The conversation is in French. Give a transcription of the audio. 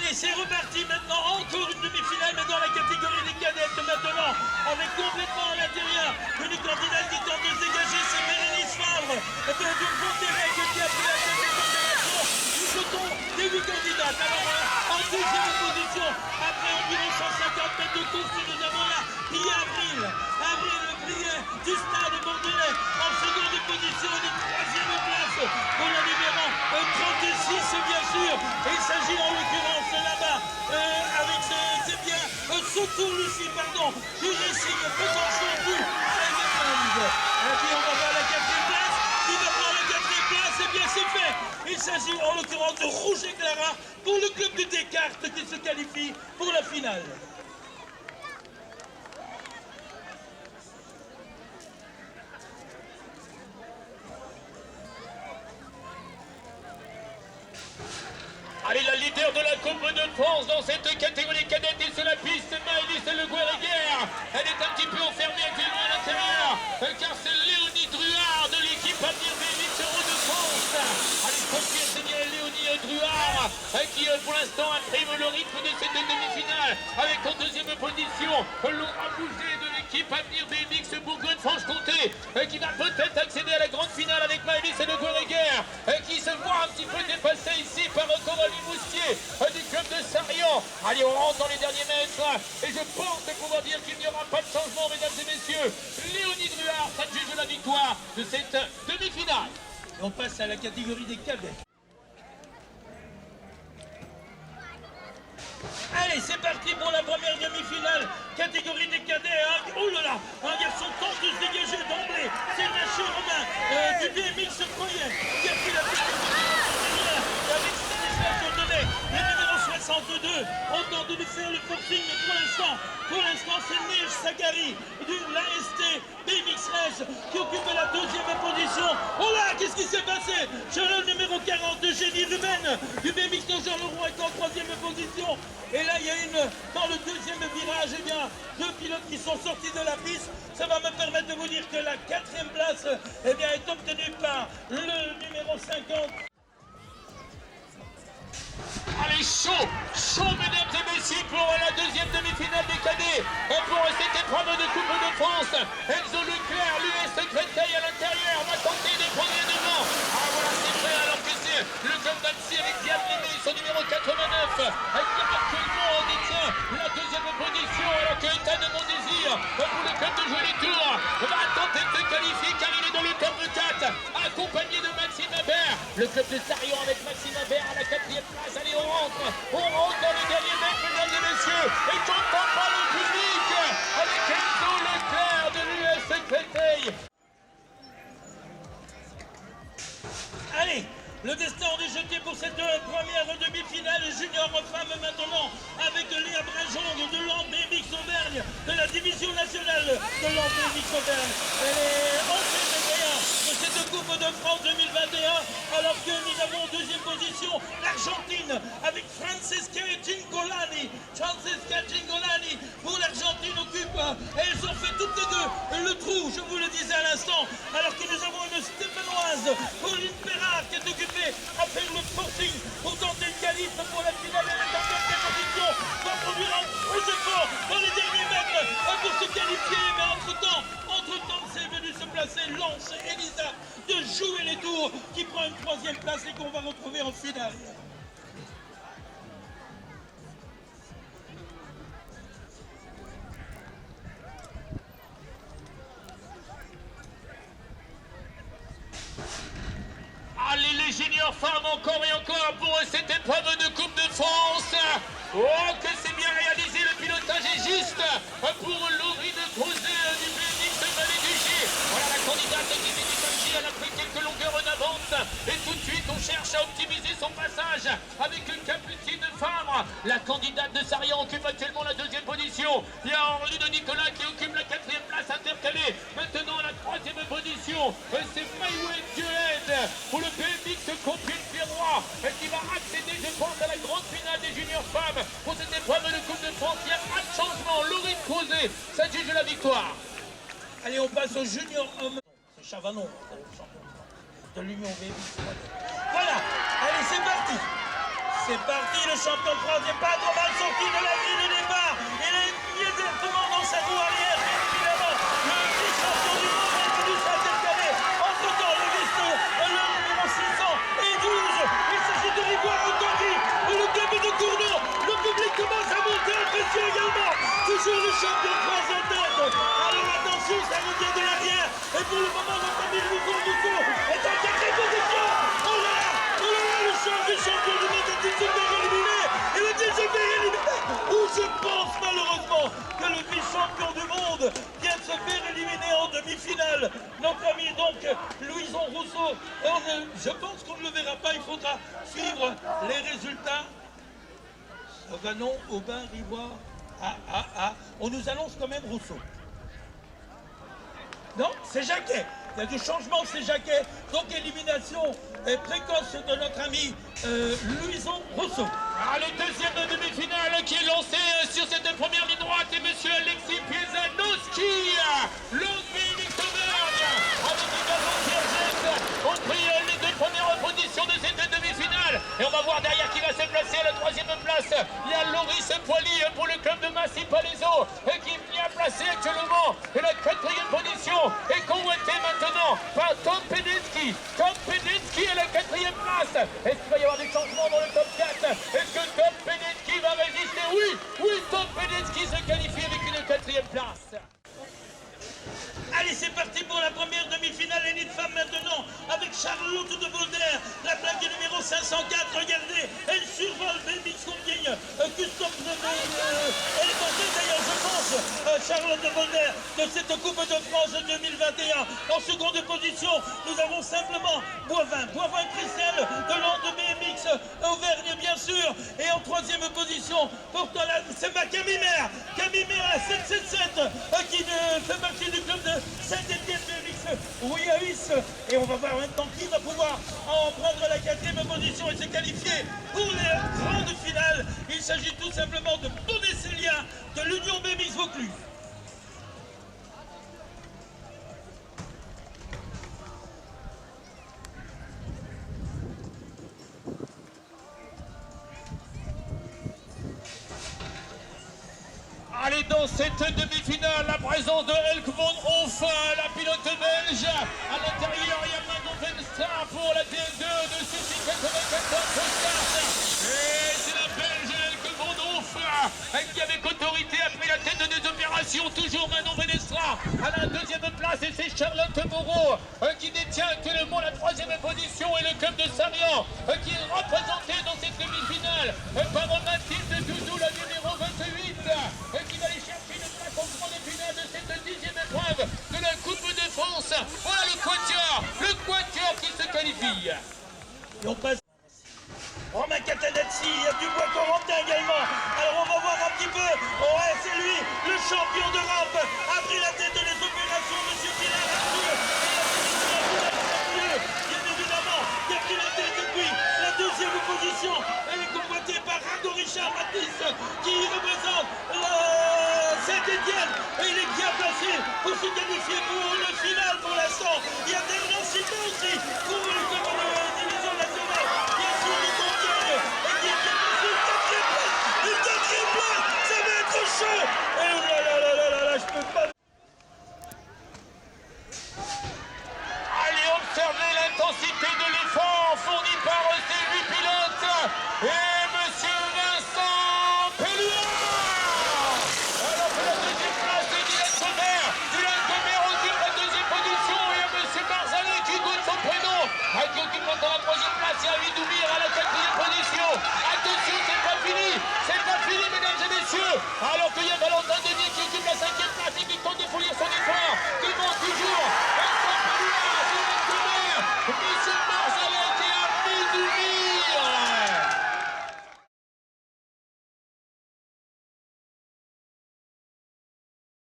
Allez, c'est reparti maintenant, encore une demi-finale, mais dans la catégorie des cadettes maintenant, avec complètement à l'intérieur une candidate qui tente de se dégager, c'est Bérénice Favre de Monterrey qui a pris la tête des considérations du peloton des 8 candidates. Alors, en deuxième position, après environ 150 mètres de course, nous avons là Pia Avril, le prière du stade bordelais, en seconde position, une troisième place pour la numéro 36, bien sûr. Et il s'agit en l'occurrence là-bas, avec c'est bien Soto Lucie, pardon, du Racing Besançon du Allemande. Et puis on va voir la quatrième place. Qui va prendre la quatrième place? Eh bien c'est fait. Il s'agit en l'occurrence de Rouge et Clara pour le club de Descartes qui se qualifie pour la finale. Allez, la leader de la Coupe de France dans cette catégorie cadette est sur la piste, Maëlys Le Gouet-Reguer. Elle est un petit peu enfermée actuellement à l'intérieur, car c'est Léonie Druard de l'équipe Avenir BMX Euro de France. Allez, première, c'est bien Léonie Druard qui pour l'instant imprime le rythme de cette demi-finale, avec en deuxième position Laura Bouger de l'équipe Avenir BMX Bourgogne-Franche-Comté, qui va peut-être accéder à la grande finale avec Maëlys Le Gouet-Reguer, qui se voit un petit peu dépassé ici par Coralie Moustier du club de Sarrion. Allez, on rentre dans les derniers mètres et je pense pouvoir dire qu'il n'y aura pas de changement, mesdames et messieurs. Léonie Druard s'adjuge la victoire de cette demi-finale. Et on passe à la catégorie des cadets. Allez, c'est parti pour la première demi-finale, catégorie des cadets. Oh là là, un garçon tente de se dégager d'emblée. C'est Naché Romain du BMX Proyen qui a pris la tête avec Stanislas Courtenay, le numéro 62. On tente de lui faire le forcing, mais pour l'instant, c'est Neige Sagari de l'AST BMX Race qui occupe la deuxième position. Oh là, qu'est-ce qui s'est passé? Le numéro 40 de Génie Ruben du BMX de Jean Leroy est en troisième position. Et là, il y a dans le deuxième virage, eh bien, deux pilotes qui sont sortis de la piste. Ça va me permettre de vous dire que la quatrième place, eh bien, est obtenue par le numéro 50. Allez, chaud, mesdames et messieurs, pour la deuxième demi-finale des cadets, pour cette épreuve de Coupe de France. Enzo Leclerc, l'US Créteil à l'intérieur, va tenter de prendre les devants. Ah voilà, c'est fait, alors que c'est le club d'Annecy avec Diane Lémé, son numéro 89, qui actuellement détient la deuxième position, alors que Ethan de Mondésir, pour le club de Jouer les Tours, va tenter de se qualifier car il est dans le top 4, accompagné de Maxime Habert. Le club de Sarrion avec Maxime Habert à la quatrième place. Allez, on rentre dans les derniers mètres, mesdames et messieurs, et t'entends pas le public avec Enzo Leclerc de l'US Créteil. Allez, le destin est jeté pour cette première demi-finale junior femme maintenant avec Léa Brajon de l'Ambémix Auvergne de la division nationale de l'Ambémix Auvergne. Elle est entrée de cette Coupe de France 2021 alors que nous avons en deuxième position l'Argentine avec Francesca Cingolani. Francesca Cingolani pour l'Argentine occupe, elles ont fait toutes les deux le trou, je vous le disais à l'instant, alors que nous avons une Stéphanoise, Pauline Perrard qui est occupée à faire le forcing pour tenter le qualif pour la finale. Elle est en deuxième position, va produire un gros effort dans les derniers mètres pour se qualifier, mais entre-temps, c'est venu se placer Lance Elisa de Jouer les Tours qui prend une troisième place et qu'on va retrouver en finale. Allez, les juniors femmes encore et encore pour cette épreuve de Coupe de France. Oh, que c'est bien réalisé, le pilotage est juste pour Laurine Crozet du BMX Vallée-du-Gier. Voilà la candidate qui s'est détachée, elle a pris quelques longueurs d'avance et tout de suite on cherche à optimiser son passage avec une Capucine Favre. La candidate de Sarrion occupe actuellement la deuxième position. Il y a Henri de Nicolas qui occupe la quatrième place intercalée. Maintenant la troisième position, c'est Maïwen Duhed pour le BMX Compiègne-Pierrois qui va accéder, je pense, à la grande finale des juniors femmes pour cette épreuve de Coupe de France. Il n'y a pas de changement. Laurine Crozet s'adjuge la victoire. Allez, on passe au junior homme. C'est Chavanon, le champion de l'Union BMX. Voilà, allez, c'est parti. c'est parti, le champion de France n'est pas trop mal sorti de la grille de départ. Il est immédiatement dans sa roue arrière, bien évidemment. Le vice-champion du monde a tenu sa tête calée. Entre-temps, le numéro 600 et 12. Il s'agit de Rivoire Autori. Le début de Cournot. Le public commence à monter en pression également. Toujours le champion de France en tête. Alors attention, ça revient de l'arrière. Et pour le moment, notre ami Louis Rousseau est en quatrième position. Oh là là, le champion du monde a dit se faire éliminer. Il a dit se faire éliminer. Ou je pense malheureusement que le vice-champion du monde vient de se faire éliminer en demi-finale. Notre ami donc Louison Rousseau. Je pense qu'on ne le verra pas. Il faudra suivre les résultats. Vanon, Aubin, Rivoire. On nous annonce quand même Rousseau. Non, c'est Jacquet. Il y a du changement, c'est Jacquet. Donc élimination précoce de notre ami Louison Rousseau. Le deuxième demi-finale qui est lancé sur cette première ligne droite est monsieur Alexis Piezanowski. Longue Auvergne avec également Pierre Jette ont pris les deux premières positions de cette demi-finale. Et on va voir derrière qui va se placer à la troisième place. Il y a Loris Poily pour le club de Massy Palaiseau qui est bien placé actuellement. Et la quatrième position est convoitée maintenant par Tom Pedinski. Tom Pedinski est la quatrième place. Est-ce qu'il va y avoir des changements dans le top 4? Est-ce que Tom Pedinski va résister? Oui, Tom Pedinski se qualifie avec une quatrième place. Allez, c'est parti pour la première demi-finale élite femme maintenant avec Charlotte de Volder, la plaque du numéro 504. Regardez, elle survole Bébix Compiègne, Custom elle est montée d'ailleurs, je pense, Charlotte de Volder de cette Coupe de France 2021. En seconde position, nous avons simplement Boivin Christelle de l'an de BMX Auvergne bien sûr. Et en troisième position, pourtant là, c'est ma Camille Mer à 777 qui fait partie du club de Saint-Étienne BMX Ouiaïs. Et on va voir maintenant qui va pouvoir en prendre la quatrième position et se qualifier pour les grandes finales. Il s'agit tout simplement de Bonnet Célien de l'Union BMX Vaucluse. Allez, dans cette demi-finale, la présence de Elk von Hoff, la pilote belge. À l'intérieur, il y a Manon Venstra pour la TS2 de Suzuki 94 Postart. Et c'est la belge Elk von Hoff qui, avec autorité, a pris la tête des opérations. Toujours Manon Venstra à la deuxième place. Et c'est Charlotte Moreau qui détient actuellement la troisième position. Et le club de Sarian qui est représenté dans cette demi-finale par Mathilde Doudou, la numéro 28. Qui va aller chercher une place en grande finale de cette 10e épreuve de la Coupe de France. Voilà le quatuor qui se qualifie. Et on passe Romain Catanazzi, il y a Dubois Corentin également. Alors on va voir un petit peu. Ouais, c'est lui, le champion d'Europe, a pris la tête des opérations, monsieur Pilar Arthur. Bien évidemment, qui a pris la tête depuis la deuxième position. Elle est convoitée par Rago Richard Matisse, qui représente Saint-Étienne. Et il est bien placé pour se qualifier pour le final pour l'instant. Il y a Bernard Simon aussi pour le division nationale. Bien sûr, le Compiègne. Et qui est bien placé, une quatrième place. Ça va être chaud. Et oh là, je peux pas. Allez, observez l'intensité de